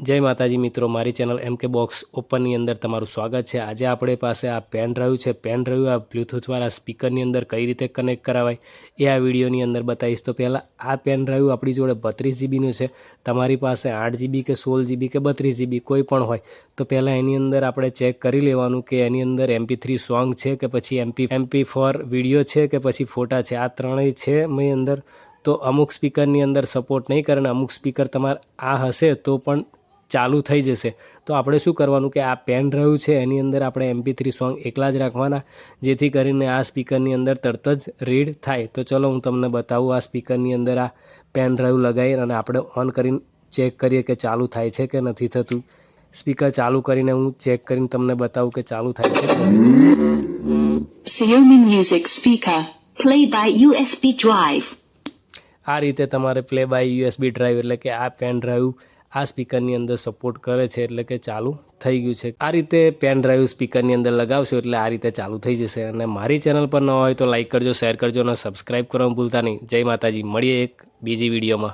जय माताजी मित्रों, मारी चेनल MK बॉक्स ओपन अंदर तमारू स्वागत है। आज अपने पास आ पेन ड्राइव है। पेन ड्राइव आ ब्लूटूथ वाला स्पीकर अंदर कई रीते कनेक्ट करावाय ए आ वीडियो अंदर बताईश। तो पहला आ पेन ड्राइव अपनी जोड़े 32 GB है। तमारी पास 8 GB के 16 GB के 32 GB कोई पण होय तो पहला एनी अंदर आपणे चेक करी लेवानुं के एनी अंदर MP3 सॉन्ग है कि पछी MP4 वीडियो है कि पछी फोटा है। आ त्रणेय है मैं अंदर तो अमुक स्पीकर अंदर सपोर्ट नहीं करे, अमुक स्पीकर तमारे आ हशे तो पण चालू थई जशे। तो आपणे शुं करवानुं के आ पेन ड्राइव है एनी अंदर आपणे MP3 सॉन्ग एकला ज राखवाना, जेथी करीने आ स्पीकरनी अंदर तरत ज रीड थाय। तो चलो हूँ तमने बतावुं आ स्पीकरनी अंदर आ पेन ड्राइव लगावी अने आपणे ऑन करीने चेक करीए के चालू थाय छे के नथी थतुं। स्पीकर चालू करीने हूँ चेक करीने तमने बतावुं के चालू थाय छे के नथी। Xiaomi Music Speaker Play by USB Drive। आ रीते तमारे प्ले बाय USB ड्राइव एटले के आ पेन ड्राइव आ स्पीकरनी अंदर सपोर्ट करे छे एटले के चालू थई गयुं छे। आ रीते पेन ड्राइव स्पीकरनी अंदर लगावशो एटले आ रीते चालू थई जशे। अने मारी चेनल पर न होय तो लाइक करजो, शेर करजो अने सब्सक्राइब करवानुं भूलता नहीं। जय माताजी, मळीए एक बीजी विडियोमां।